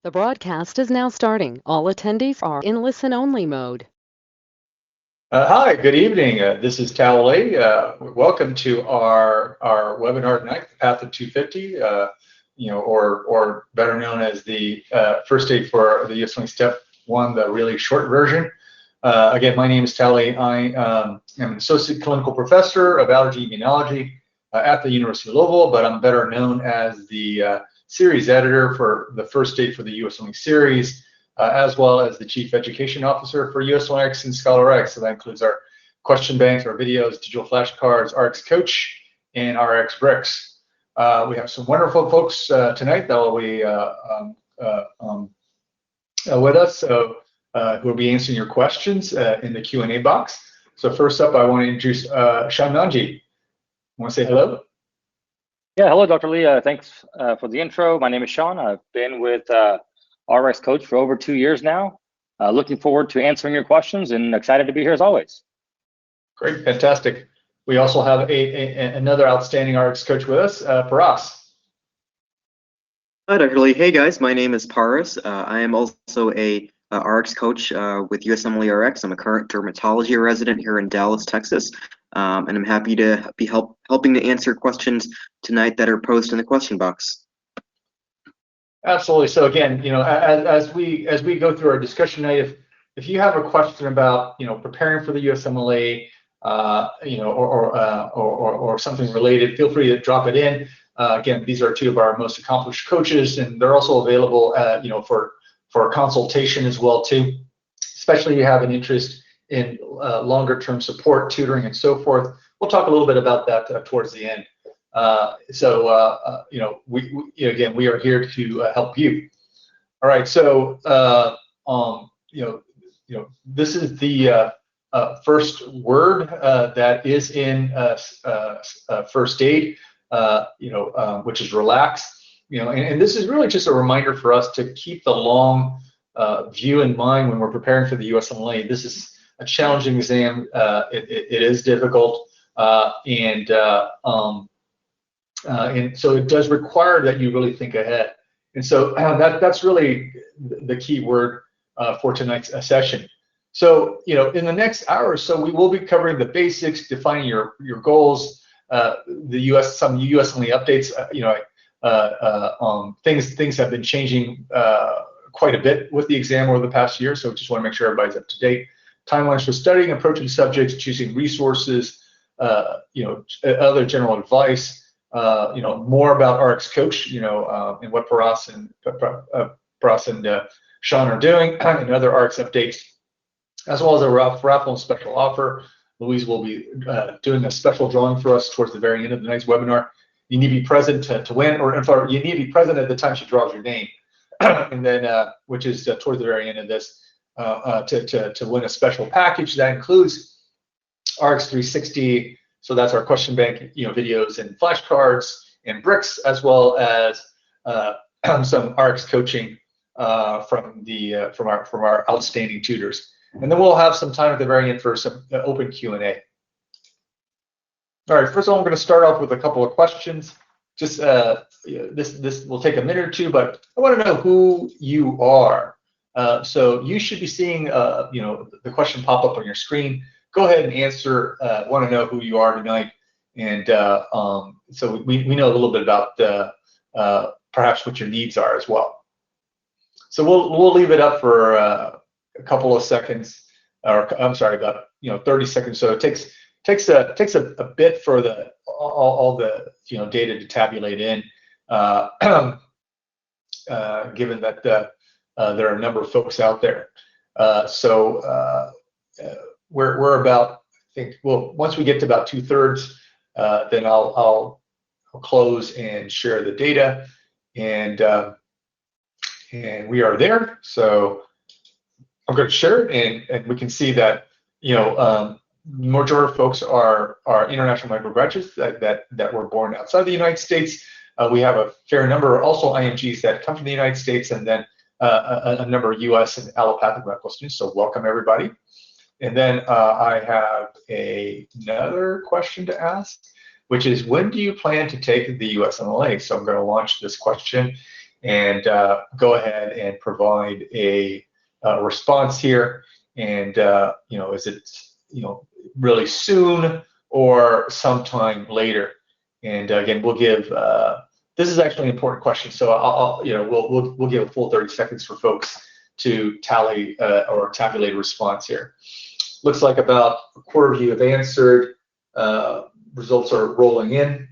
The broadcast is now starting. All attendees are in listen-only mode. Hi, good evening. This is Tal Lee. Welcome to our webinar tonight, The Path of 250, or better known as the first aid for the USMLE Step 1, the really short version. Again, my name is Tal Lee. I am an associate clinical professor of allergy immunology at the University of Louisville, but I'm better known as the series editor for the first aid for the USMLE series, as well as the Chief Education Officer for USMLE-Rx and ScholarRx. So that includes our question banks, our videos, digital flashcards, RX Coach, and RX Bricks. We have some wonderful folks tonight that will be with us, so who will be answering your questions in the Q&A box. So first up, I want to introduce Sean Nanji. Want to say hello? Yeah, hello, Dr. Lee. Thanks for the intro. My name is Sean. I've been with RX Coach for over 2 years now. Looking forward to answering your questions and excited to be here as always. Great, fantastic. We also have another outstanding RX Coach with us, Paras. Hi, Dr. Lee. Hey, guys. My name is Paras. I am also a RX Coach with USMLE-Rx. I'm a current dermatology resident here in Dallas, Texas. And I'm happy to be helping to answer questions tonight that are posed in the question box. Absolutely. So again, as we go through our discussion tonight, if you have a question about preparing for the USMLE, or something related, feel free to drop it in. Again, these are two of our most accomplished coaches, and they're also available, for consultation as well too. Especially if you have an interest in longer-term support, tutoring, and so forth. We'll talk a little bit about that towards the end. We are here to help you. All right. So, this is the first word that is in first aid, which is relax. And this is really just a reminder for us to keep the long view in mind when we're preparing for the USMLE. This is a challenging exam. It is difficult, and so it does require that you really think ahead. And so that's really the key word for tonight's session. So in the next hour or so, we will be covering the basics, defining your goals, some USMLE updates. Things have been changing quite a bit with the exam over the past year, so just want to make sure everybody's up to date. Timelines for studying, approaching subjects, choosing resources, other general advice, more about RX Coach, and what Paras and Sean are doing, and other RX updates, as well as a raffle and special offer. Louise will be doing a special drawing for us towards the very end of tonight's webinar. You need to be present to win, or you need to be present at the time she draws your name, and then which is towards the very end of this. To win a special package that includes RX 360, so that's our question bank, videos and flashcards and bricks, as well as some RX coaching from our outstanding tutors. And then we'll have some time at the very end for some open Q&A. All right, first of all, I'm going to start off with a couple of questions. Just this will take a minute or two, but I want to know who you are. So you should be seeing, the question pop up on your screen. Go ahead and answer. Want to know who you are tonight, and so we know a little bit about perhaps what your needs are as well. So we'll leave it up for a couple of seconds, or I'm sorry, about 30 seconds. So it takes a bit for all the data to tabulate in, given that there are a number of folks out there. We're about, I think, well, once we get to about 2/3, then I'll close and share the data, and we are there. So I'm going to share it, and we can see that majority of folks are international micrograduates that were born outside the United States. We have a fair number also IMGs that come from the United States, and then a number of US and allopathic medical students. So welcome everybody. And then I have another question to ask, which is, when do you plan to take the USMLE? So I'm going to launch this question, and go ahead and provide a response here. And is it really soon or sometime later? And again, we'll give. This is actually an important question, so we'll give a full 30 seconds for folks to tally or tabulate a response here. Looks like about a quarter of you have answered. Results are rolling in.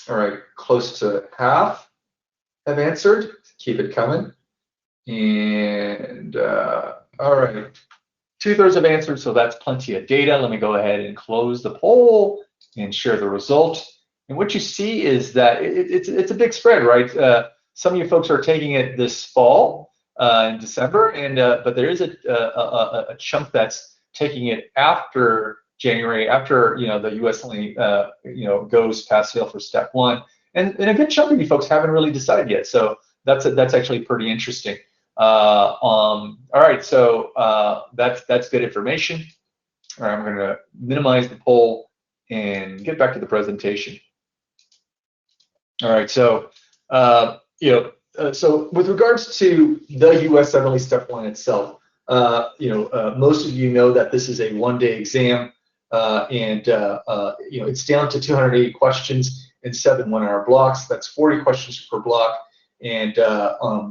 All right, close to half have answered. Keep it coming. And all right, 2/3 have answered, so that's plenty of data. Let me go ahead and close the poll and share the result. And what you see is that it's a big spread, right? Some of you folks are taking it this fall in December, and but there is a chunk that's taking it after January, after the USMLE goes past fail for step 1, and a good chunk of you folks haven't really decided yet. So that's actually pretty interesting. All right, so that's good information. All right, I'm going to minimize the poll and get back to the presentation. All right, so so with regards to the USMLE Step 1 itself, most of you know that this is a one-day exam, and it's down to 280 questions in 7 one-hour blocks. That's 40 questions per block, and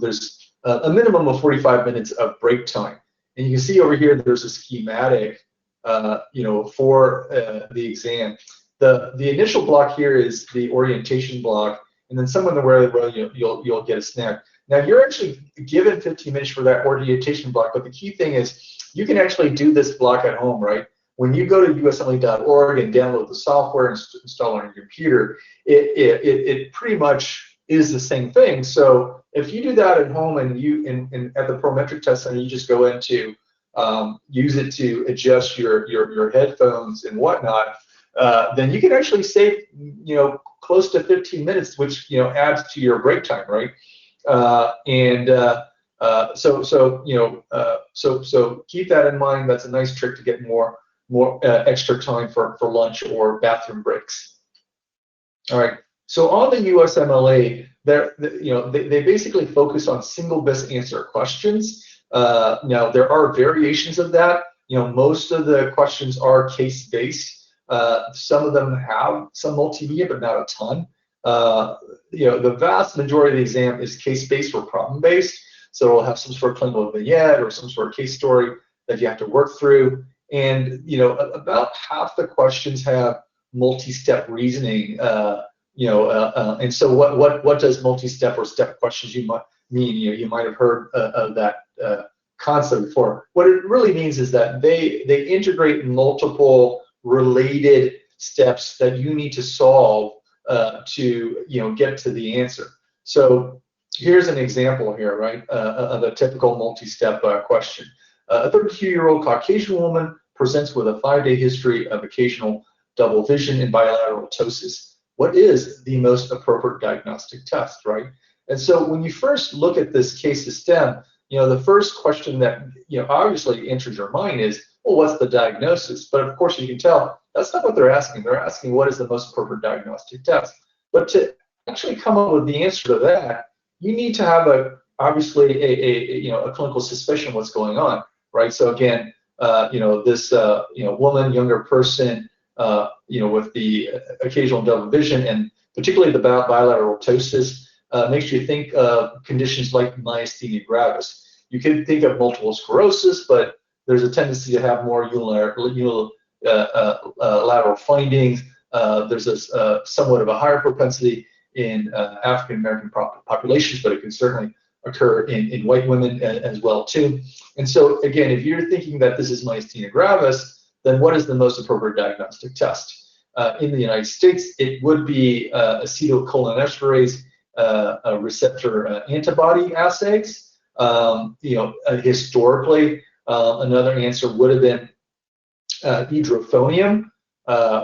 there's a minimum of 45 minutes of break time. And you can see over here there's a schematic, for the exam. The initial block here is the orientation block, and then somewhere in the road you'll get a snack. Now you're actually given 15 minutes for that orientation block, but the key thing is you can actually do this block at home, right? When you go to usmle.org and download the software and install it on your computer, it pretty much is the same thing. So if you do that at home and at the Prometric Test Center, you just go into use it to adjust your headphones and whatnot, then you can actually save close to 15 minutes, which adds to your break time, right? So keep that in mind. That's a nice trick to get more extra time for lunch or bathroom breaks. All right. So on the USMLE, they basically focus on single best answer questions. Now there are variations of that. Most of the questions are case based. Some of them have some multimedia, but not a ton. The vast majority of the exam is case-based or problem-based. So it'll have some sort of clinical vignette or some sort of case story that you have to work through. And about half the questions have multi-step reasoning. And so what does multi-step or step questions mean? You might have heard of that concept before. What it really means is that they integrate multiple related steps that you need to solve to get to the answer. So here's an example here, right, of a typical multi-step question. A 32-year-old Caucasian woman presents with a 5-day history of occasional double vision and bilateral ptosis. What is the most appropriate diagnostic test, right? And so when you first look at this case of STEM, the first question that obviously enters your mind is, well, what's the diagnosis? But of course, you can tell that's not what they're asking. They're asking what is the most appropriate diagnostic test. But to actually come up with the answer to that, you need to have obviously a clinical suspicion of what's going on, right? So again, this woman, younger person, with the occasional double vision and particularly the bilateral ptosis, makes you think of conditions like myasthenia gravis. You can think of multiple sclerosis, but there's a tendency to have more unilateral findings. There's somewhat of a higher propensity in African American populations, but it can certainly occur in white women as well too. And so again, if you're thinking that this is myasthenia gravis, then what is the most appropriate diagnostic test? In the United States, it would be acetylcholinesterase receptor antibody assays. Historically, another answer would have been edrophonium,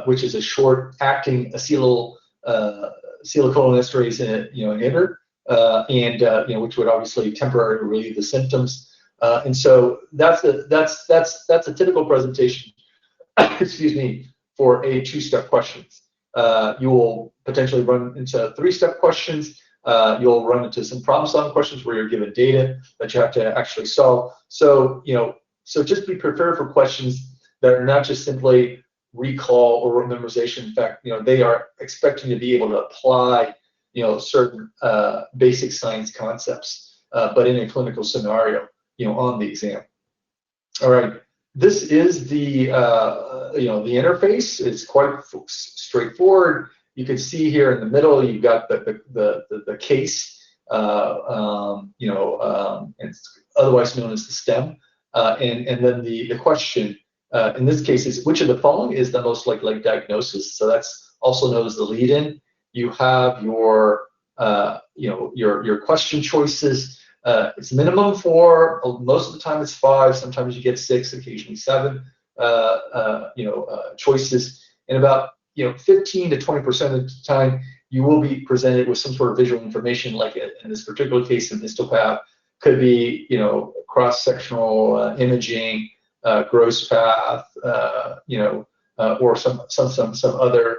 which is a short-acting acetylcholinesterase inhibitor, and which would obviously temporarily relieve the symptoms. And so that's a typical presentation, excuse me, for a 2-step question. You will potentially run into 3-step questions. You'll run into some problem-solving questions where you're given data that you have to actually solve. So, so just be prepared for questions that are not just simply recall or memorization. In fact, they are expecting to be able to apply, certain basic science concepts, but in a clinical scenario, on the exam. All right. This is the the interface. It's quite straightforward. You can see here in the middle, you've got the case, it's otherwise known as the STEM, and then the question. In this case, is which of the following is the most likely diagnosis? So that's also known as the lead-in. You have your your question choices. It's minimum 4. Most of the time it's 5. Sometimes you get 6, occasionally 7 choices. And about 15 to 20% of the time you will be presented with some sort of visual information, like in this particular case, in histopath, could be cross-sectional imaging, gross path, or some other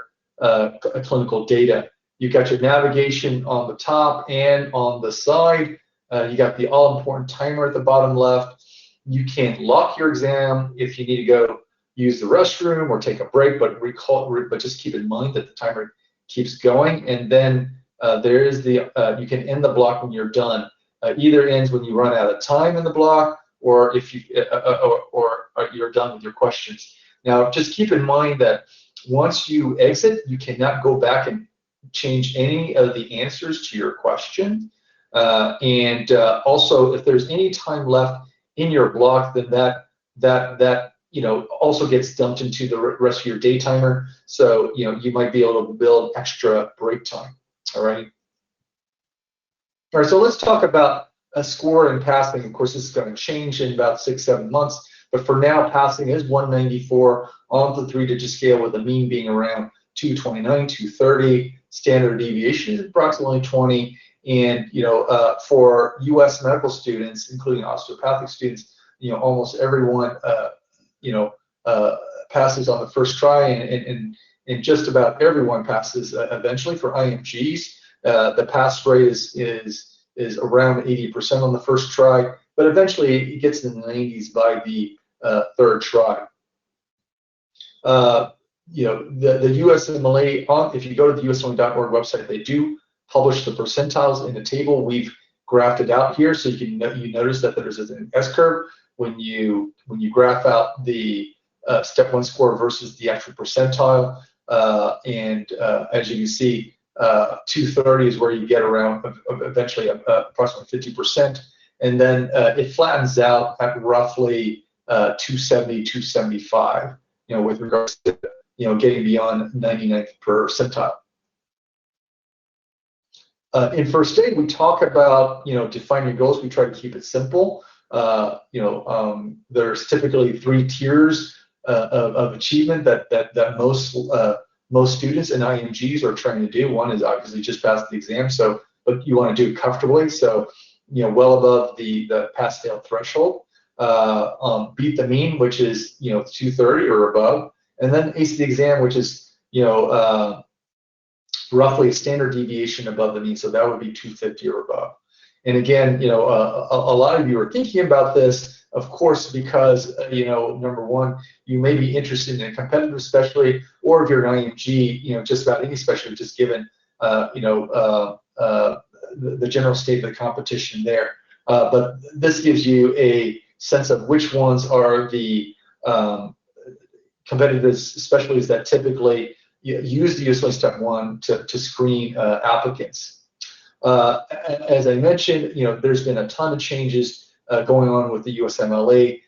clinical data. You got your navigation on the top and on the side. You got the all-important timer at the bottom left. You can lock your exam if you need to go use the restroom or take a break, but just keep in mind that the timer keeps going. And then there is the you can end the block when you're done. Either ends when you run out of time in the block, or if you or you're done with your questions. Now, just keep in mind that once you exit, you cannot go back and change any of the answers to your question. Also, if there's any time left in your block, then that also gets dumped into the rest of your day timer. So you might be able to build extra break time. All right. All right. So let's talk about a score and passing. Of course, this is going to change in about 6-7 months. But for now, passing is 194 on the 3-digit scale, with the mean being around 229, 230. Standard deviation is approximately 20. And for U.S. medical students, including osteopathic students, almost everyone passes on the first try, and just about everyone passes eventually. For IMGs, the pass rate is around 80% on the first try, but eventually it gets in the 90s by the 3rd try. The USMLE, if you go to the USMLE.org website, they do publish the percentiles in a table. We've graphed it out here, so you notice that there's an S-curve when you graph out the step 1 score versus the actual percentile, and as you can see, 230 is where you get around eventually approximately 50%, and then it flattens out at roughly 270, 275, with regards to getting beyond 99th percentile. In first aid, we talk about defining goals. We try to keep it simple. There's typically 3 tiers of achievement that most students and IMGs are trying to do. One is obviously just pass the exam, but you want to do it comfortably, so well above the pass-fail threshold. Beat the mean, which is 230 or above, and then ace the exam, which is roughly a standard deviation above the mean, so that would be 250 or above. And again, a lot of you are thinking about this, of course, because number one, you may be interested in a competitive specialty, or if you're an IMG, just about any specialty, just given the general state of the competition there. But this gives you a sense of which ones are the competitive specialties that typically use the USMLE Step 1 to screen applicants. As I mentioned, there's been a ton of changes going on with the USMLE.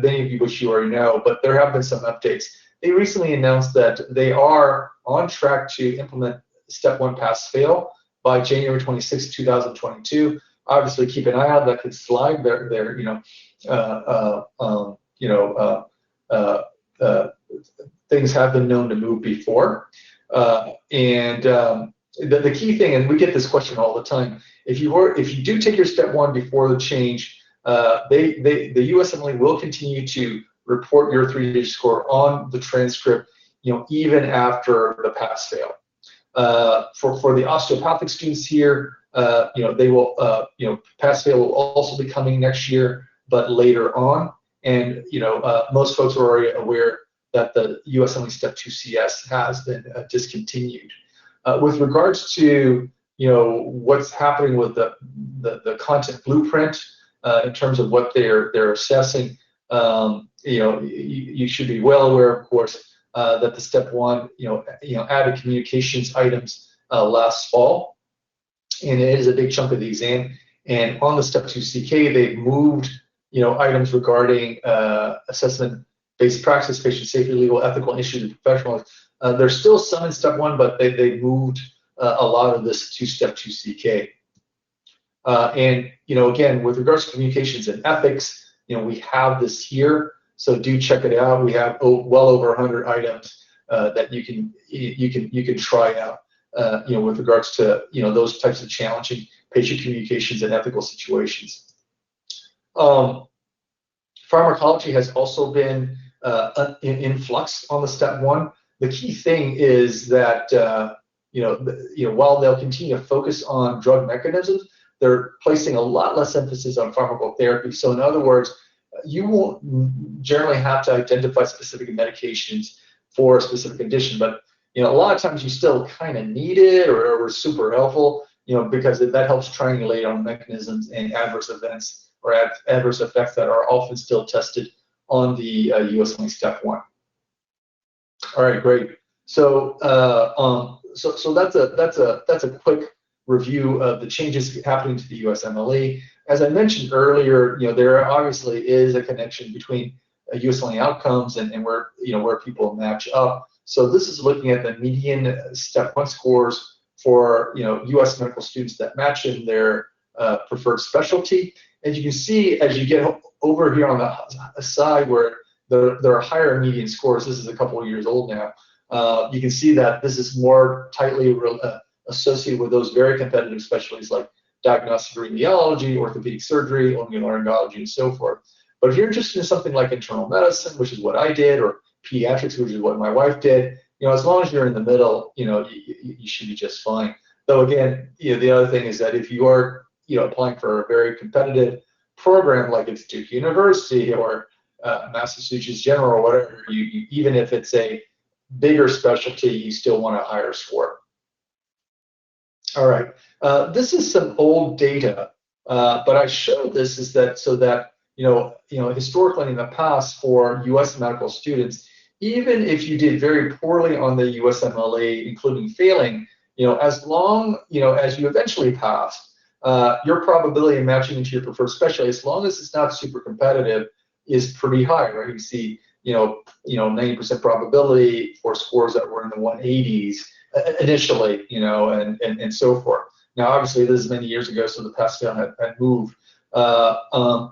Many of you which you already know, but there have been some updates. They recently announced that they are on track to implement Step 1 pass-fail by January 26, 2022. Obviously, keep an eye out. That could slide. Things have been known to move before. The key thing, and we get this question all the time, if you do take your Step 1 before the change, the USMLE will continue to report your 3-digit score on the transcript, even after the pass-fail. For the osteopathic students here, they will, pass-fail will also be coming next year, but later on. And most folks are already aware that the USMLE Step 2 CS has been discontinued. With regards to what's happening with the content blueprint in terms of what they're assessing, you should be well aware, of course, that the Step 1 added communications items last fall, and it is a big chunk of the exam. And on the Step 2 CK, they've moved items regarding assessment, basic practice, patient safety, legal, ethical, issues, and professional. There's still some in Step 1, but they moved a lot of this to Step 2 CK. And again, with regards to communications and ethics, we have this here, so do check it out. We have well over 100 items that you can try out, with regards to those types of challenging patient communications and ethical situations. Pharmacology has also been in flux on the Step 1. The key thing is that while they'll continue to focus on drug mechanisms, they're placing a lot less emphasis on pharmacotherapy. So in other words, you won't generally have to identify specific medications for a specific condition, but a lot of times you still kind of need it or super helpful, because that helps triangulate on mechanisms and adverse events or adverse effects that are often still tested on the USMLE Step 1. All right, great. So so that's a quick review of the changes happening to the USMLE. As I mentioned earlier, there obviously is a connection between USMLE outcomes and where where people match up. So this is looking at the median Step 1 scores for U.S. medical students that match in their preferred specialty. And you can see as you get over here on the side where there are higher median scores, this is a couple of years old now, you can see that this is more tightly associated with those very competitive specialties like diagnostic radiology, orthopedic surgery, otolaryngology, and so forth. But if you're interested in something like internal medicine, which is what I did, or pediatrics, which is what my wife did, as long as you're in the middle, you should be just fine. Though again, the other thing is that if you are applying for a very competitive program like it's Duke University or Massachusetts General or whatever, even if it's a bigger specialty, you still want a higher score. All right, this is some old data, but I showed this so that historically in the past for U.S. medical students, even if you did very poorly on the USMLE, including failing, as long as you eventually passed, your probability of matching into your preferred specialty, as long as it's not super competitive, is pretty high, right? You see, 90% probability for scores that were in the 180s initially, and so forth. Now, obviously, this is many years ago, so the pass-fail had moved.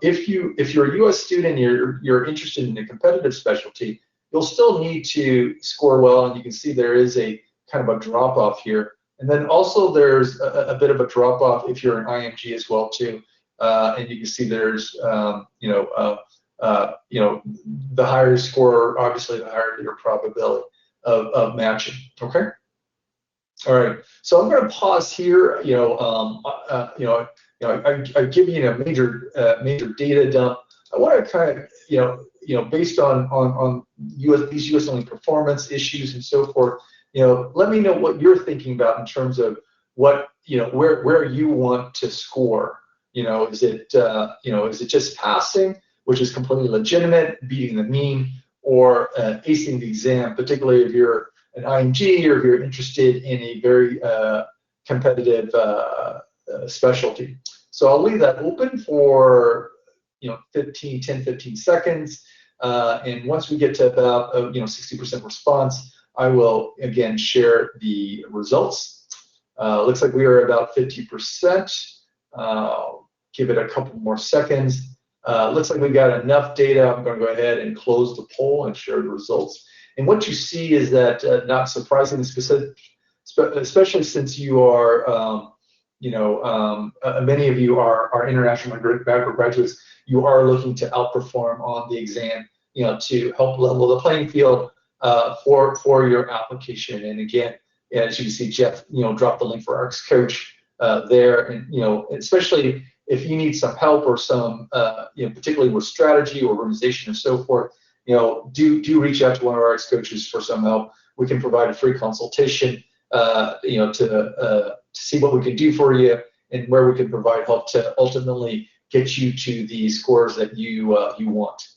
If you're a U.S. student, you're interested in a competitive specialty, you'll still need to score well, and you can see there is a kind of a drop-off here. And then also there's a bit of a drop-off if you're an IMG as well too, and you can see there's the higher score, obviously the higher your probability of matching. Okay. All right. So I'm going to pause here. I give you a major data dump. I want to kind of based on these USMLE performance issues and so forth. Let me know what you're thinking about in terms of what where you want to score. Is it just passing, which is completely legitimate, beating the mean, or acing the exam, particularly if you're an IMG or if you're interested in a very competitive specialty. So I'll leave that open for 10-15 seconds, and once we get to about 60% response, I will again share the results. Looks like we are about 50%. Give it a couple more seconds. Looks like we got enough data. I'm going to go ahead and close the poll and share the results. And what you see is that, not surprisingly, especially since you are, many of you are international graduates, you are looking to outperform on the exam, to help level the playing field for your application. And again, as you can see, Jeff, dropped the link for Rx Coach there, and especially if you need some help or some, particularly with strategy or organization and so forth, do reach out to one of our Rx coaches for some help. We can provide a free consultation, to see what we can do for you and where we can provide help to ultimately get you to the scores that you want.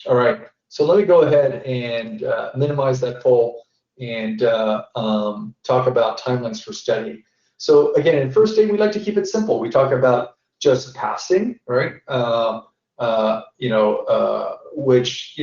All right, so let me go ahead and minimize that poll and talk about timelines for study. So again, in first aid, we like to keep it simple. We talk about just passing, right? Which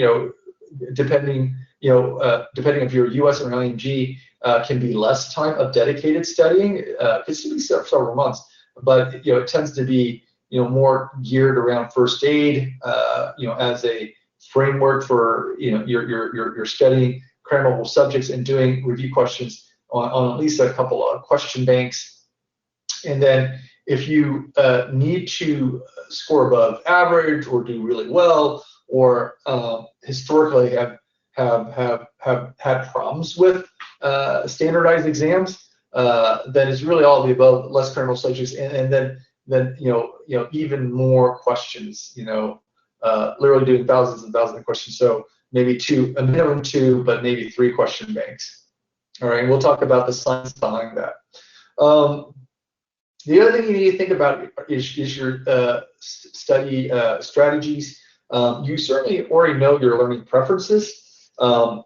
depending if you're US or IMG, can be less time of dedicated studying. It can still be several months, but it tends to be more geared around first aid, as a framework for your studying crammable subjects and doing review questions on at least a couple of question banks. And then if you need to score above average or do really well, or historically have had problems with standardized exams, then it's really all of the above, less crammable subjects, and then even more questions. Literally doing thousands and thousands of questions. So maybe a minimum two, but maybe 3 question banks. All right, and we'll talk about the science behind that. The other thing you need to think about is your study strategies. You certainly already know your learning preferences, so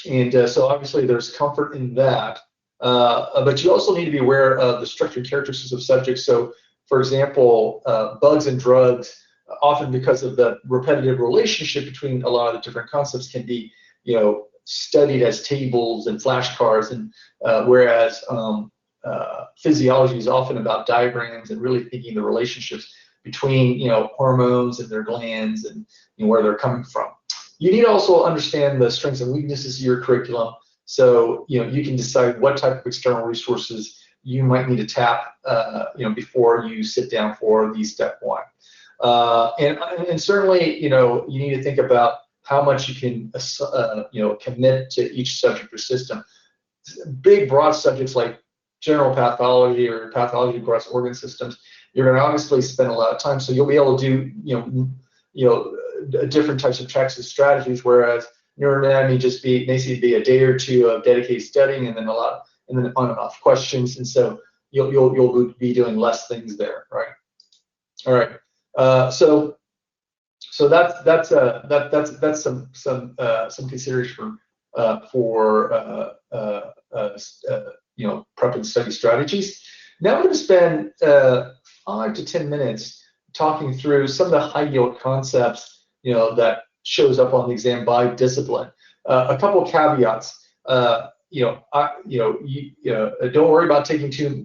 obviously there's comfort in that. But you also need to be aware of the structure and characteristics of subjects. So, for example, bugs and drugs, often because of the repetitive relationship between a lot of the different concepts, can be studied as tables and flashcards, and whereas physiology is often about diagrams and really thinking the relationships between hormones and their glands and where they're coming from. You need to also understand the strengths and weaknesses of your curriculum, so you can decide what type of external resources you might need to tap before you sit down for the step 1. And certainly you need to think about how much you can commit to each subject or system. Big broad subjects like general pathology or pathology across organ systems, you're going to obviously spend a lot of time, so you'll be able to do different types of tracks and strategies, whereas neuroanatomy may be a day or two of dedicated studying and then on and off questions, and so you'll be doing less things there, right? All right, so that's some consideration for prep and study strategies. Now we're going to spend 5 to 10 minutes talking through some of the high yield concepts that shows up on the exam by discipline. A couple of caveats. Don't worry about taking too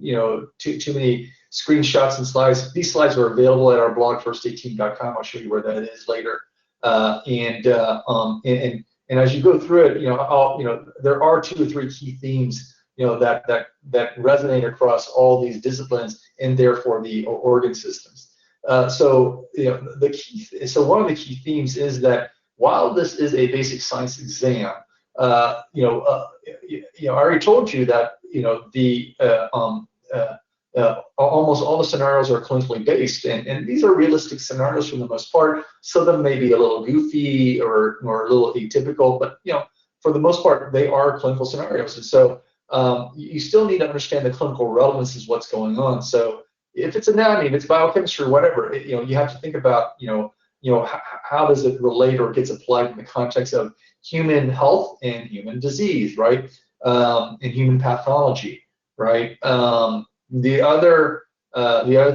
many screenshots and slides. These slides are available at our blog, first18.com. I'll show you where that is later. And as you go through it, there are 2 or 3 key themes that resonate across all these disciplines and therefore the organ systems. So one of the key themes is that while this is a basic science exam, I already told you that almost all the scenarios are clinically based, and these are realistic scenarios for the most part. Some of them may be a little goofy or a little atypical, but for the most part they are clinical scenarios, and so you still need to understand the clinical relevance is what's going on. So if it's anatomy, if it's biochemistry, whatever, you have to think about how does it relate or gets applied in the context of human health and human disease, right? And human pathology, right? The other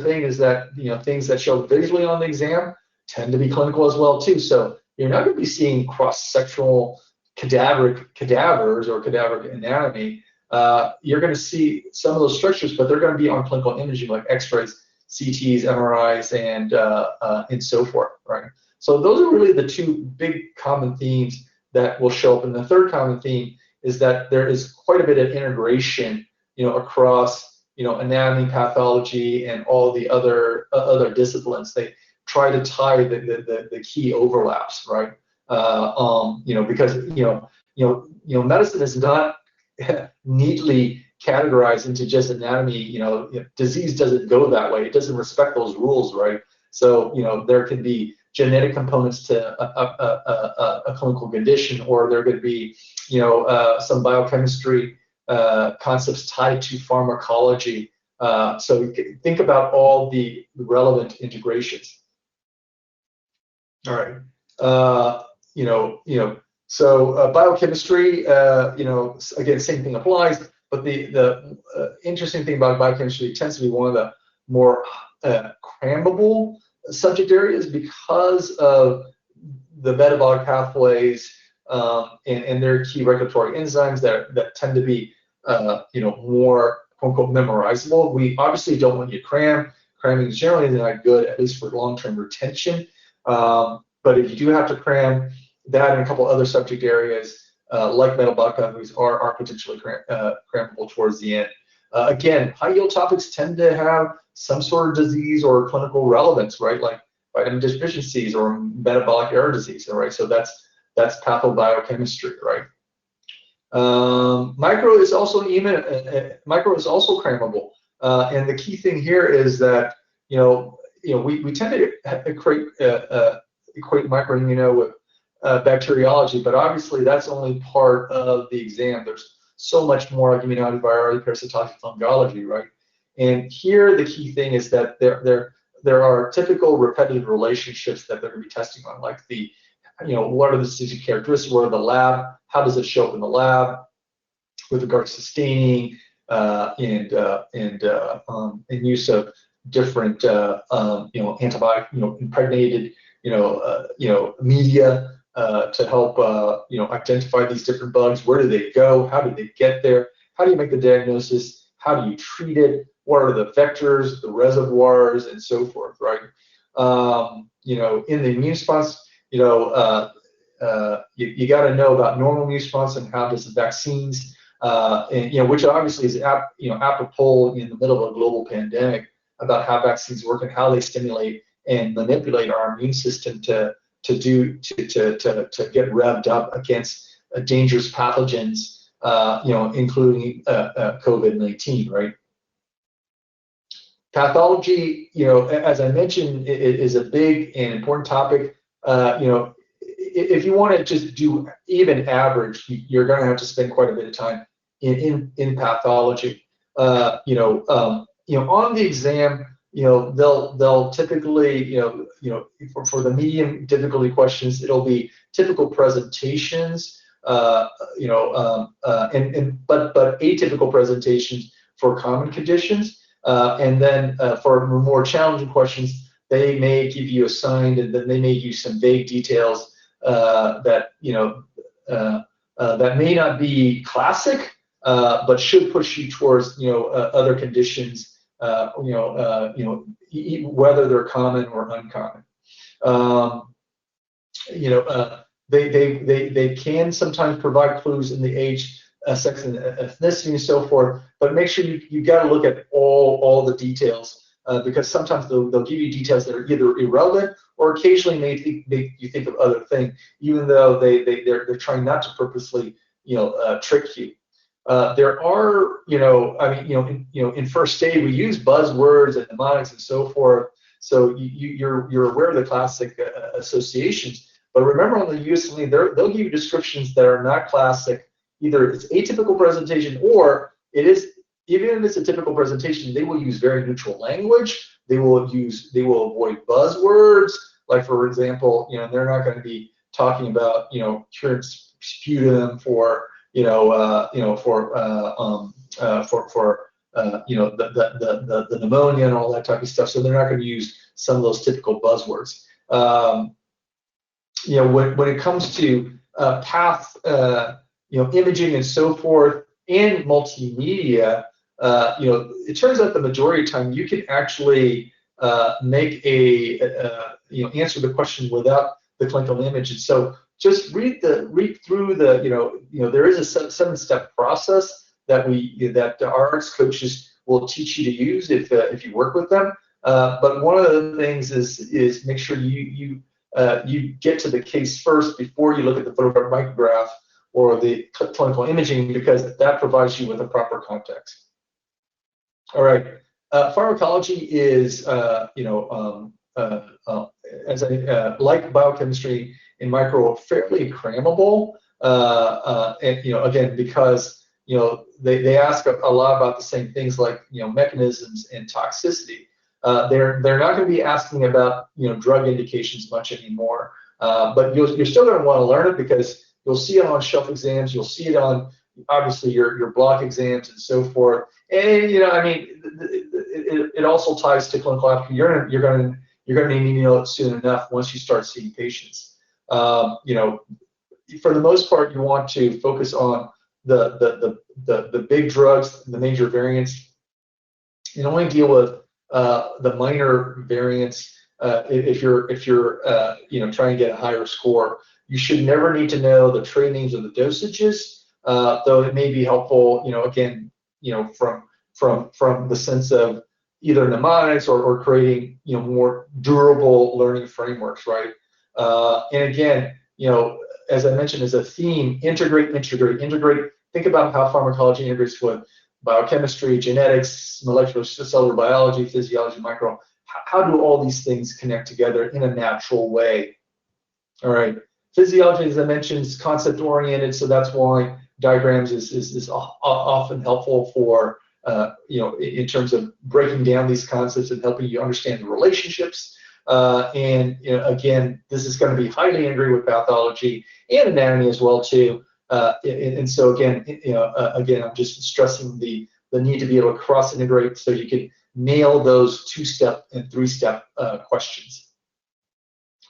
thing is that things that show visually on the exam tend to be clinical as well too. So you're not going to be seeing cross-sectional cadavers or cadaveric anatomy. You're going to see some of those structures, but they're going to be on clinical imaging like X-rays, CTs, MRIs, and so forth, right? So those are really the 2 big common themes that will show up. And the third common theme is that there is quite a bit of integration, across, anatomy, pathology, and all the other disciplines. They try to tie the key overlaps, right? Because medicine is not neatly categorized into just anatomy. Disease doesn't go that way. It doesn't respect those rules, right? So there can be genetic components to a clinical condition, or there could be some biochemistry concepts tied to pharmacology. So think about all the relevant integrations. All right. So biochemistry, again, same thing applies, but the interesting thing about biochemistry, it tends to be one of the more crammable subject areas because of the metabolic pathways and their key regulatory enzymes that tend to be more quote unquote memorizable. We obviously don't want you to cram. Cramming is generally not good, at least for long-term retention. But if you do have to cram, that and a couple other subject areas like metabolic pathways are potentially crammable towards the end. Again, high yield topics tend to have some sort of disease or clinical relevance, right? Like vitamin deficiencies or metabolic error disease, right? So that's pathobiochemistry, right? Micro is also crammable, and the key thing here is that we tend to equate microimmuno with bacteriology, but obviously that's only part of the exam. There's so much more like immunology, virology, parasitology, fungology, right? And here the key thing is that there are typical repetitive relationships that they're going to be testing on, like what are the specific characteristics, what are the lab, how does it show up in the lab with regards to staining and use of different antibiotic impregnated media to help identify these different bugs. Where do they go? How do they get there? How do you make the diagnosis? How do you treat it? What are the vectors, the reservoirs, and so forth, right? In the immune response, you got to know about normal immune response and how does the vaccines, which obviously is apropos in the middle of a global pandemic, about how vaccines work and how they stimulate and manipulate our immune system to get revved up against dangerous pathogens, including COVID-19, right? Pathology, as I mentioned, is a big and important topic. If you want to just do even average, you're going to have to spend quite a bit of time in pathology. On the exam, they'll typically, for the medium difficulty questions, it'll be typical presentations, but atypical presentations for common conditions. And then for more challenging questions, they may give you assigned, and then they may use some vague details that may not be classic, but should push you towards other conditions, whether they're common or uncommon. They can sometimes provide clues in the age, sex, and ethnicity, and so forth. But make sure you got to look at all the details, because sometimes they'll give you details that are either irrelevant or occasionally make you think of other things, even though they're trying not to purposely trick you. There are in first aid we use buzzwords and mnemonics and so forth, so you're aware of the classic associations. But remember, on the USMLE, they'll give you descriptions that are not classic. Either it's atypical presentation, or it is, even if it's a typical presentation, they will use very neutral language. They will avoid buzzwords. Like, for example, they're not going to be talking about current sputum for the pneumonia and all that type of stuff. So they're not going to use some of those typical buzzwords. When it comes to path, imaging and so forth, and multimedia, it turns out the majority of the time you can actually make answer the question without the clinical image. And so just read through the, there is a 7-step process that our RX coaches will teach you to use if you work with them. But one of the things is make sure you you get to the case first before you look at the photograph micrograph or the clinical imaging, because that provides you with a proper context. All right, pharmacology is, like biochemistry in micro, fairly crammable, and again, because they ask a lot about the same things like mechanisms and toxicity. They're not going to be asking about drug indications much anymore, but you're still going to want to learn it, because you'll see it on shelf exams, you'll see it on obviously your block exams and so forth. And it also ties to clinical application. You're going to need to know it soon enough once you start seeing patients. For the most part, you want to focus on the big drugs, the major variants, and only deal with the minor variants if you're trying to get a higher score. You should never need to know the trade names of the dosages, though it may be helpful, again, from the sense of either mnemonics or creating more durable learning frameworks, right? And again, as I mentioned, as a theme, integrate. Think about how pharmacology integrates with biochemistry, genetics, molecular cellular biology, physiology, micro. How do all these things connect together in a natural way? All right. Physiology, as I mentioned, is concept-oriented, so that's why diagrams is often helpful for, in terms of breaking down these concepts and helping you understand the relationships. And again, this is going to be highly integrated with pathology and anatomy as well too. And so again, I'm just stressing the need to be able to cross-integrate so you can nail those 2-step and 3-step questions.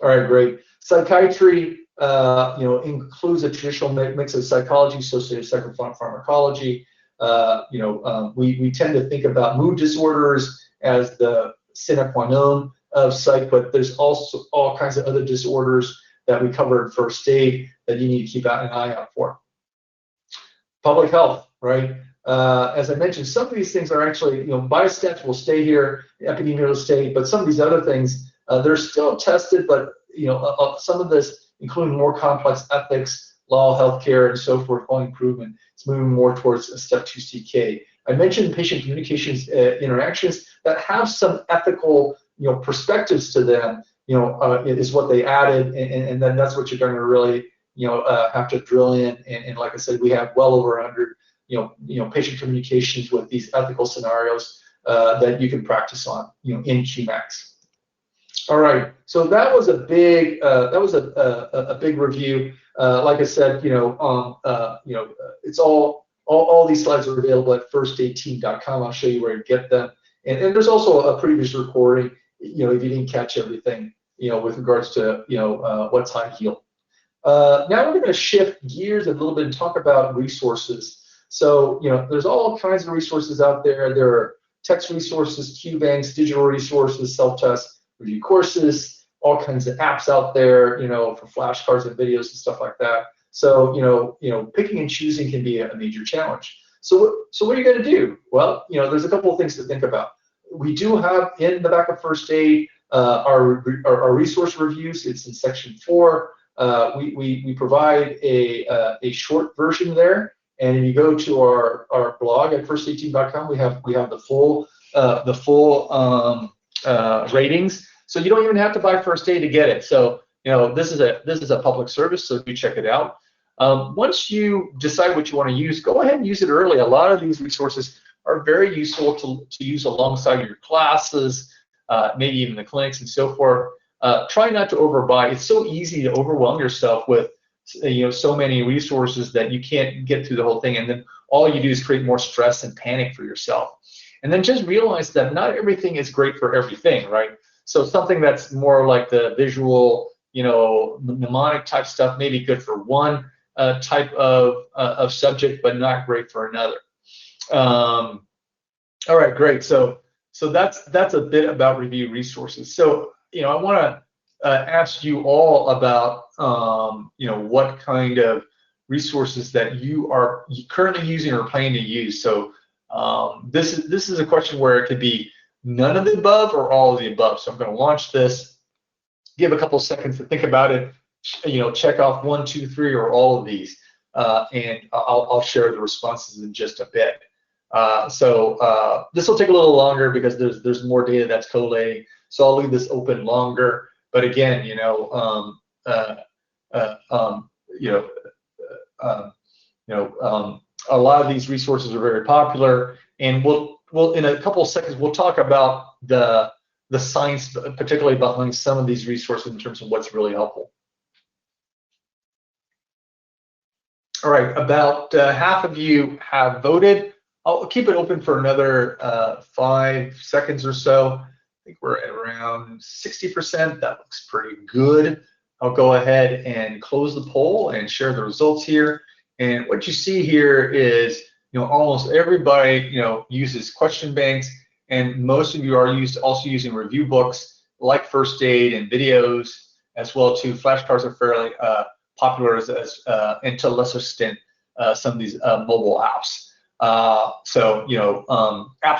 All right, great. Psychiatry, includes a traditional mix of psychology, associated psychopharmacology. We tend to think about mood disorders as the sine qua non of psych, but there's also all kinds of other disorders that we cover in first aid that you need to keep an eye out for. Public health, right? As I mentioned, some of these things are actually, biostats will stay here, epidemiology will stay, but some of these other things, they're still tested, but some of this, including more complex ethics, law, healthcare, and so forth, home improvement, it's moving more towards a step 2 CK. I mentioned patient communications interactions that have some ethical, perspectives to them, is what they added, and then that's what you're going to really, have to drill in. And like I said, we have well over 100, patient communications with these ethical scenarios that you can practice on, in QMAX. All right, so that was a big, a big review. Like I said, it's all these slides are available at firstaidteam.com. I'll show you where to get them. And there's also a previous recording, if you didn't catch everything, with regards to, what's high heel. Now we're going to shift gears a little bit and talk about resources. So, there's all kinds of resources out there. There are text resources, QBanks, digital resources, self-test, review courses, all kinds of apps out there, for flashcards and videos and stuff like that. So, picking and choosing can be a major challenge. So what are you going to do? Well, there's a couple of things to think about. We do have in the back of first aid our resource reviews. It's in section 4. We provide a short version there, and if you go to our blog at firstaidteam.com, we have the full ratings. So you don't even have to buy first aid to get it. So this is a public service, so do check it out. Once you decide what you want to use, go ahead and use it early. A lot of these resources are very useful to use alongside your classes, maybe even the clinics and so forth. Try not to overbuy. It's so easy to overwhelm yourself with so many resources that you can't get through the whole thing, and then all you do is create more stress and panic for yourself. And then just realize that not everything is great for everything, right? So something that's more like the visual, mnemonic type stuff may be good for one type of subject, but not great for another. All right, great. So that's a bit about review resources. So I want to ask you all about what kind of resources that you are currently using or planning to use. So this is a question where it could be none of the above or all of the above. So I'm going to launch this. give a couple seconds to think about it. Check off 1, 2, 3, or all of these, and I'll share the responses in just a bit. This will take a little longer because there's more data that's collating, so I'll leave this open longer. But again, a lot of these resources are very popular, and we'll in a couple of seconds we'll talk about the science, particularly behind some of these resources in terms of what's really helpful. All right, about half of you have voted. I'll keep it open for another 5 seconds or so. I think we're at around 60%. That looks pretty good. I'll go ahead and close the poll and share the results here. And what you see here is, almost everybody, uses question banks, and most of you are also using review books like first aid and videos as well too. Flashcards are fairly popular and to a lesser extent some of these mobile apps. Apps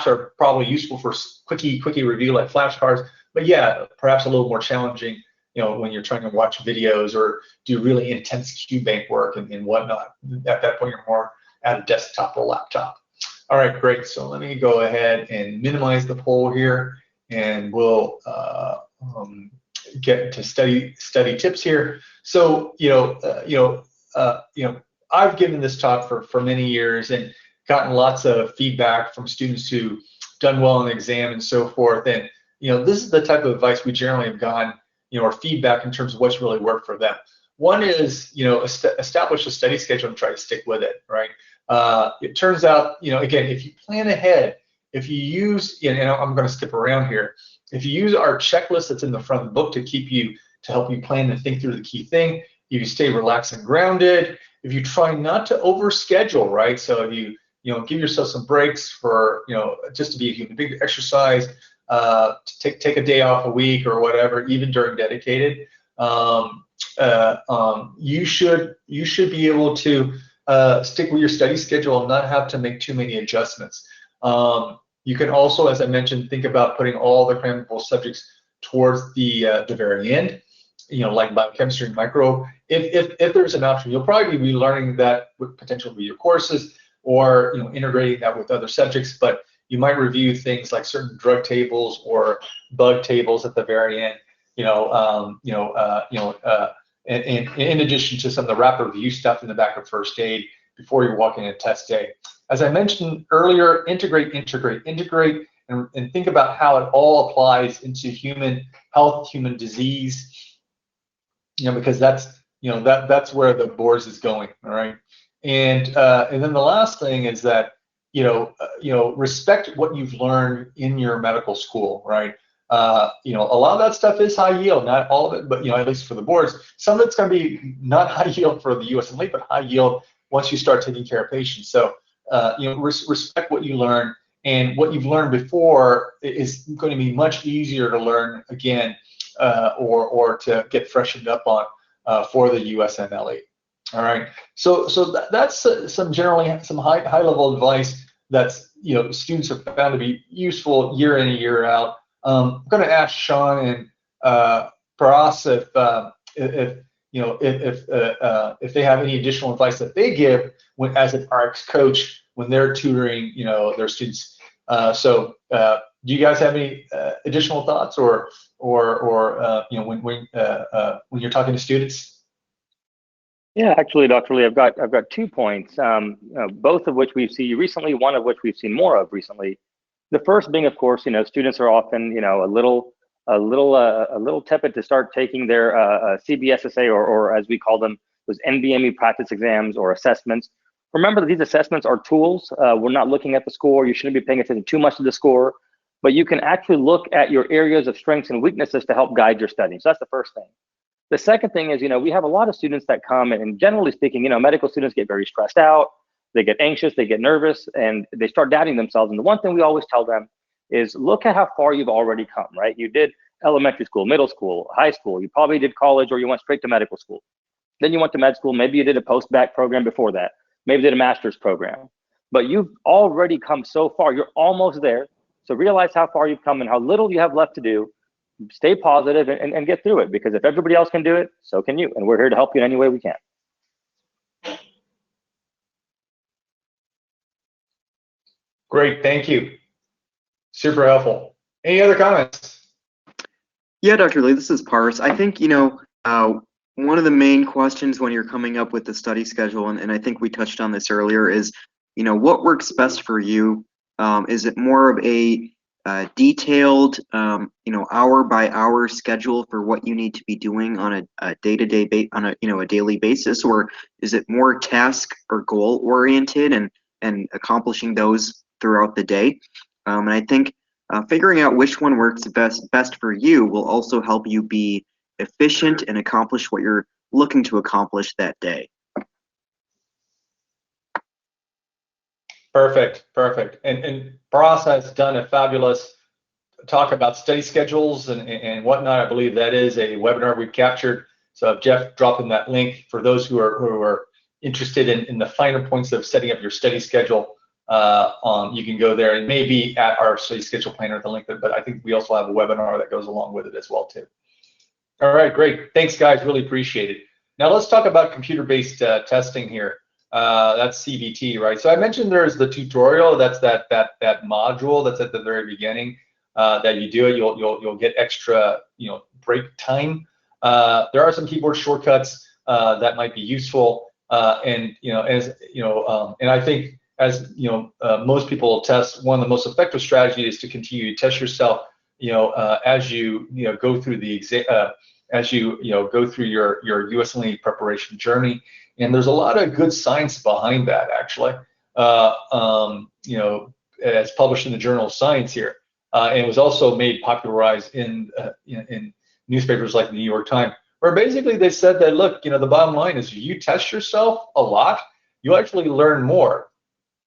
are probably useful for quickie review like flashcards, but yeah, perhaps a little more challenging, when you're trying to watch videos or do really intense Q bank work and whatnot. At that point, you're more at a desktop or laptop. All right, great. So let me go ahead and minimize the poll here, and we'll get to study tips here. So I've given this talk for many years and gotten lots of feedback from students who've done well on the exam and so forth. And this is the type of advice we generally have gotten, or feedback in terms of what's really worked for them. One is, establish a study schedule and try to stick with it, right? It turns out, again, if you plan ahead, if you use, and I'm going to skip around here, if you use our checklist that's in the front of the book to help you plan and think through the key thing, if you stay relaxed and grounded, if you try not to overschedule, right? So if you give yourself some breaks for, just to be a human being, exercise, to take a day off a week or whatever, even during dedicated, you should be able to stick with your study schedule and not have to make too many adjustments. You can also, as I mentioned, think about putting all the crammable subjects towards the very end, like biochemistry and micro. If there's an option, you'll probably be learning that with potentially your courses, or integrating that with other subjects. But you might review things like certain drug tables or bug tables at the very end. In addition to some of the rapid review stuff in the back of first aid before you're walking in test day. As I mentioned earlier, integrate, and think about how it all applies into human health, human disease, because that's where the boards is going. All right, and then the last thing is that respect what you've learned in your medical school, right? A lot of that stuff is high yield, not all of it, but at least for the boards, some of it's going to be not high yield for the USMLE, but high yield once you start taking care of patients. So respect what you learn, and what you've learned before is going to be much easier to learn again, or to get freshened up on for the USMLE. All right, so that's some high level advice that's students have found to be useful year in and year out. I'm going to ask Sean and Paras if they have any additional advice that they give as an RX coach when they're tutoring their students. So do you guys have any additional thoughts, or when you're talking to students? Yeah, actually, Dr. Lee, I've got 2 points, both of which we've seen recently, one of which we've seen more of recently. The first being, of course, students are often, a little tepid to start taking their CBSSA or as we call them, those NBME practice exams or assessments. Remember that these assessments are tools. We're not looking at the score. You shouldn't be paying attention too much to the score, but you can actually look at your areas of strengths and weaknesses to help guide your study. So that's the first thing. The second thing is, we have a lot of students that come, and generally speaking, medical students get very stressed out. They get anxious, they get nervous, and they start doubting themselves. And the one thing we always tell them is look at how far you've already come, right? You did elementary school, middle school, high school. You probably did college, or you went straight to medical school. Then you went to med school. Maybe you did a post-bac program before that. Maybe you did a master's program. But you've already come so far. You're almost there. So realize how far you've come and how little you have left to do. stay positive and get through it, because if everybody else can do it, so can you. And we're here to help you in any way we can. Great, thank you. Super helpful. Any other comments? Yeah, Dr. Lee, this is Pars. I think, one of the main questions when you're coming up with the study schedule, and I think we touched on this earlier, is, what works best for you? Is it more of a detailed, hour by hour schedule for what you need to be doing on a day-to-day a daily basis, or is it more task or goal oriented and accomplishing those throughout the day? And I think figuring out which one works best for you will also help you be efficient and accomplish what you're looking to accomplish that day. Perfect, perfect. And Bras has done a fabulous talk about study schedules and whatnot. I believe that is a webinar we've captured. So Jeff dropping that link for those who are interested in the finer points of setting up your study schedule. You can go there, and maybe at our study schedule planner, the link, but I think we also have a webinar that goes along with it as well too. All right, great. Thanks, guys. Really appreciate it. Now let's talk about computer-based testing here. That's CBT, right? So I mentioned there's the tutorial. That's that module that's at the very beginning. That you do it, you'll get extra break time. There are some keyboard shortcuts that might be useful, and I think as most people test, one of the most effective strategies is to continue to test yourself. As you go through the exam, as you go through your USMLE preparation journey, and there's a lot of good science behind that actually. As published in the Journal of Science here. And it was also made popularized in newspapers like the New York Times, where basically they said that, look, the bottom line is you test yourself a lot, you actually learn more.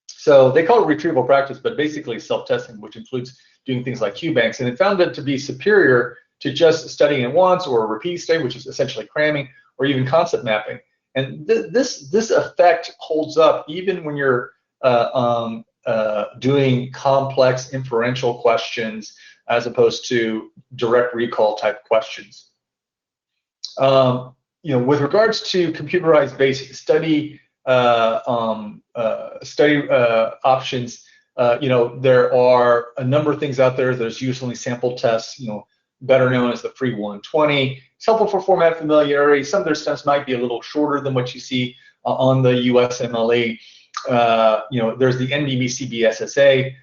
So they call it retrieval practice, but basically self-testing, which includes doing things like Q-banks, and it found it to be superior to just studying it once or a repeat study, which is essentially cramming, or even concept mapping. And this effect holds up even when you're doing complex inferential questions as opposed to direct recall type questions. With regards to computerized based study options, there are a number of things out there. There's usually sample tests, better known as the free 120. It's helpful for format familiarity. Some of their tests might be a little shorter than what you see on the USMLE. There's the NBB-CBSSA.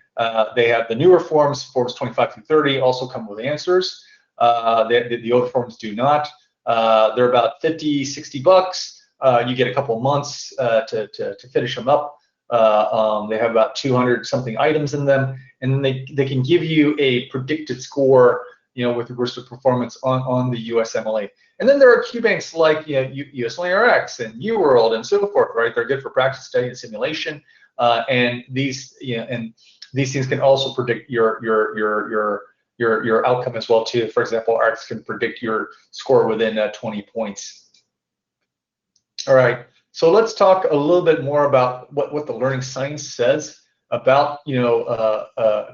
They have the newer forms 25 through 30, also come with answers. The older forms do not. They're about 50, 60 bucks. You get a couple months to finish them up. They have about 200 something items in them, and then they can give you a predicted score, with regards to performance on the USMLE. And then there are Q-banks like USMLE-Rx and UWorld and so forth, right? They're good for practice, study, and simulation. And these things can also predict your outcome as well too. For example, Rx can predict your score within 20 points. All right, so let's talk a little bit more about what the learning science says about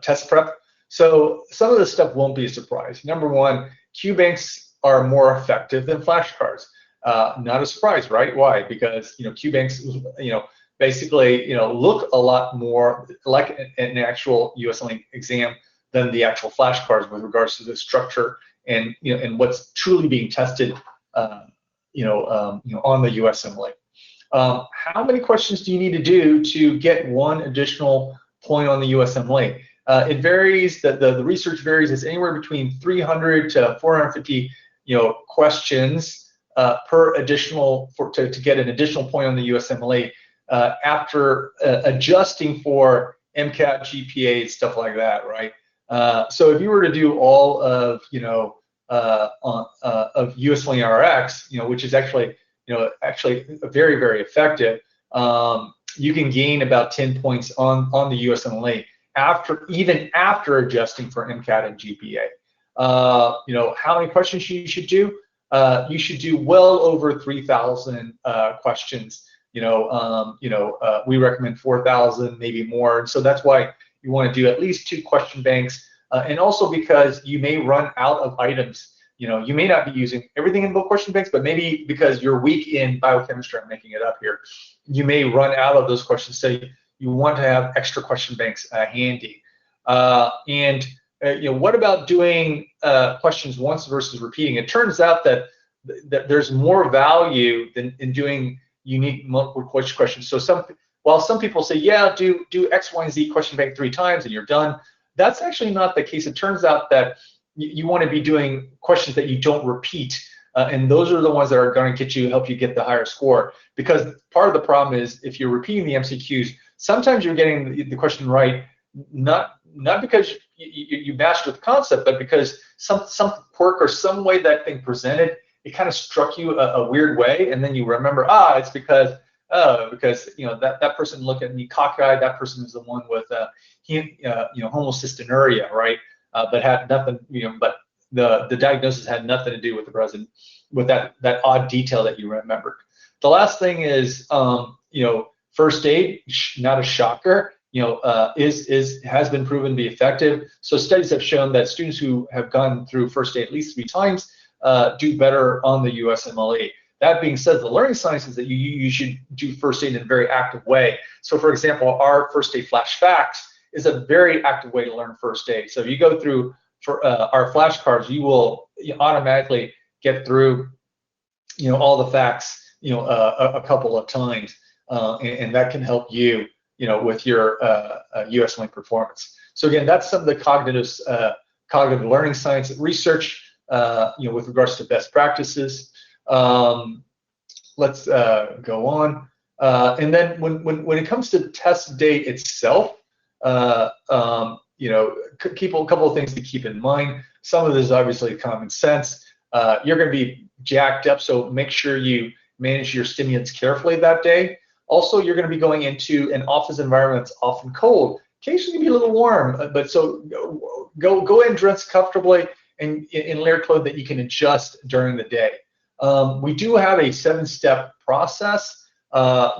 test prep. So some of this stuff won't be a surprise. Number one, Q-banks are more effective than flashcards. Not a surprise, right? Why? Because Q-banks basically look a lot more like an actual USMLE exam than the actual flashcards with regards to the structure and and what's truly being tested on the USMLE. How many questions do you need to do to get one additional point on the USMLE? It varies. The research varies. It's anywhere between 300 to 450 questions per additional to get an additional point on the USMLE after adjusting for MCAT, GPA, stuff like that, right? So if you were to do all of of USMLE-Rx, which is actually very, very effective, you can gain about 10 points on the USMLE even after adjusting for MCAT and GPA. How many questions you should do? You should do well over 3,000 questions. We recommend 4,000, maybe more. And so that's why you want to do at least 2 question banks and also because you may run out of items. You may not be using everything in both question banks, but maybe because you're weak in biochemistry, I'm making it up here, you may run out of those questions. So you want to have extra question banks handy. What about doing questions once versus repeating? It turns out that there's more value than in doing unique multiple choice questions. So while some people say, yeah, do X, Y, and Z question bank 3 times and you're done, that's actually not the case. It turns out that you want to be doing questions that you don't repeat, and those are the ones that are going to help you get the higher score. Because part of the problem is if you're repeating the MCQs, sometimes you're getting the question right, not because you mastered the concept, but because some quirk or some way that thing presented, it kind of struck you a weird way, and then you remember, it's because that person looked at me cockeyed. That person is the one with homocystinuria, right? But had nothing, but the diagnosis had nothing to do with that odd detail that you remembered. The last thing is, first aid, not a shocker, has been proven to be effective. So studies have shown that students who have gone through first aid at least 3 times do better on the USMLE. That being said, the learning science is that you should do first aid in a very active way. So for example, our first aid flash facts is a very active way to learn first aid. So if you go through our flashcards, you will automatically get through all the facts a couple of times, and that can help you with your USMLE performance. So again, that's some of the cognitive learning science research with regards to best practices. Let's go on. And then when it comes to test day itself, a couple of things to keep in mind. Some of this is obviously common sense. You're going to be jacked up, so make sure you manage your stimulants carefully that day. Also, you're going to be going into an office environment that's often cold. Occasionally, be a little warm, but so go ahead and dress comfortably and in layer clothes that you can adjust during the day. We do have a 7-step process, for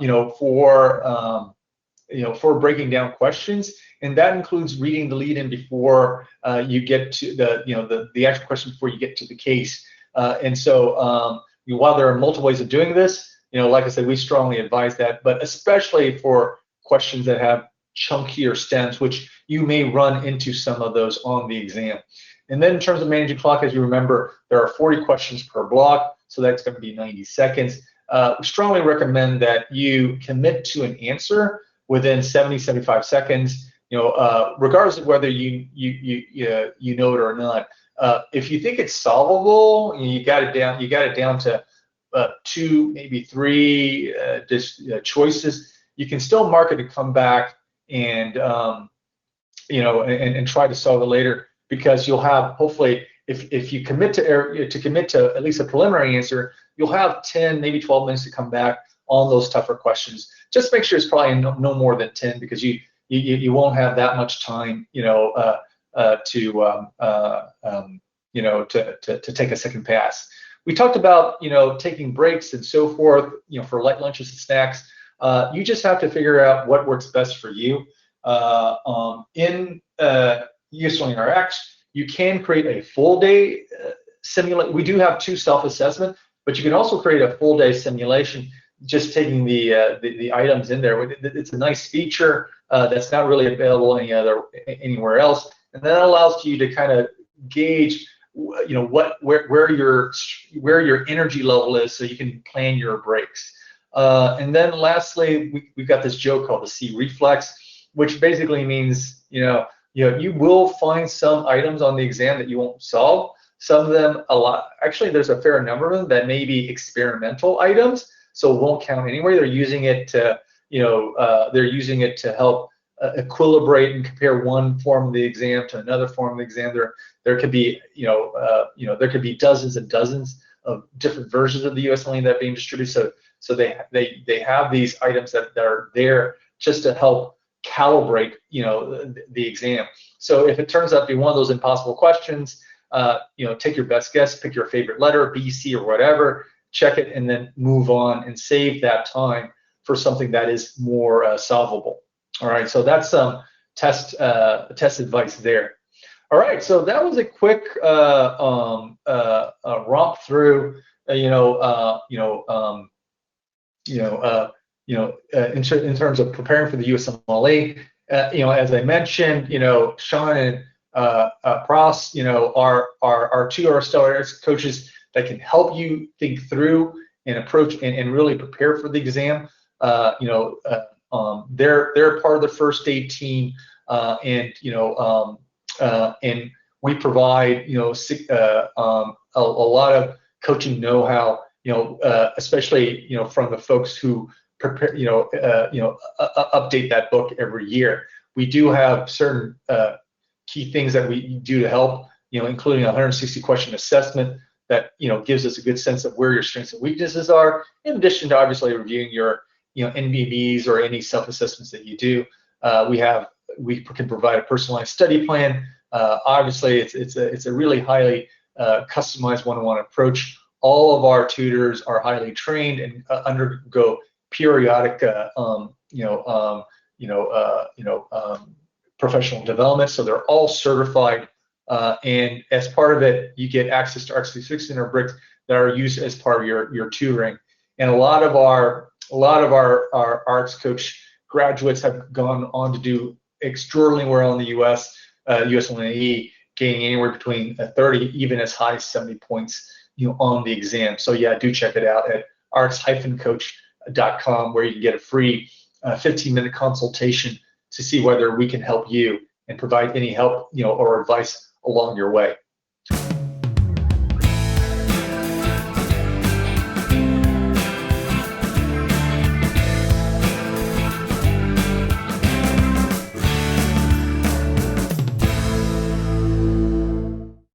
breaking down questions, and that includes reading the lead-in before you get to the actual question before you get to the case. And so while there are multiple ways of doing this, like I said, we strongly advise that, but especially for questions that have chunkier stems, which you may run into some of those on the exam. And then in terms of managing clock, as you remember, there are 40 questions per block, so that's going to be 90 seconds. We strongly recommend that you commit to an answer within 75 seconds, regardless of whether you know it or not. If you think it's solvable, you got it down to 2, maybe 3 choices. You can still mark it and come back and and try to solve it later, because you'll have, hopefully, if you commit to at least a preliminary answer, you'll have 10, maybe 12 minutes to come back on those tougher questions. Just make sure it's probably no more than 10, because you won't have that much time, to take a second pass. We talked about taking breaks and so forth, for light lunches and snacks. You just have to figure out what works best for you. In USMLE-Rx, you can create a full day simulation. We do have 2 self-assessment, but you can also create a full day simulation, just taking the items in there. It's a nice feature that's not really available anywhere else, and that allows you to kind of gauge where your energy level is, so you can plan your breaks. And then lastly, we've got this joke called the C reflex, which basically means you will find some items on the exam that you won't solve. Some of them, actually there's a fair number of them that may be experimental items, so it won't count anyway. They're using it to help equilibrate and compare one form of the exam to another form of the exam. There could be there could be dozens and dozens of different versions of the USMLE that are being distributed. So they have these items that are there just to help calibrate the exam. So if it turns out to be one of those impossible questions, take your best guess, pick your favorite letter, B, C, or whatever, check it, and then move on and save that time for something that is more solvable. All right, so that's some test advice there. All right, so that was a quick romp through, in terms of preparing for the USMLE. As I mentioned, Sean and Pras, are two of our ScholarRx coaches that can help you think through and approach and really prepare for the exam. They're part of the first aid team, and we provide a lot of coaching know-how, especially from the folks who prepare, update that book every year. We do have certain key things that we do to help, including a 160 question assessment that gives us a good sense of where your strengths and weaknesses are, in addition to obviously reviewing your NBBs or any self-assessments that you do. We can provide a personalized study plan. Obviously, it's a really highly customized one-on-one approach. All of our tutors are highly trained and undergo periodic, professional development. So they're all certified, and as part of it, you get access to ARC360 or bricks that are used as part of your tutoring. And a lot of our ARCS coach graduates have gone on to do extraordinarily well in the U.S. USMLE, gaining anywhere between 30, even as high as 70 points, on the exam. So yeah, do check it out at arcs-coach.com, where you can get a free 15-minute consultation to see whether we can help you and provide any help, or advice along your way.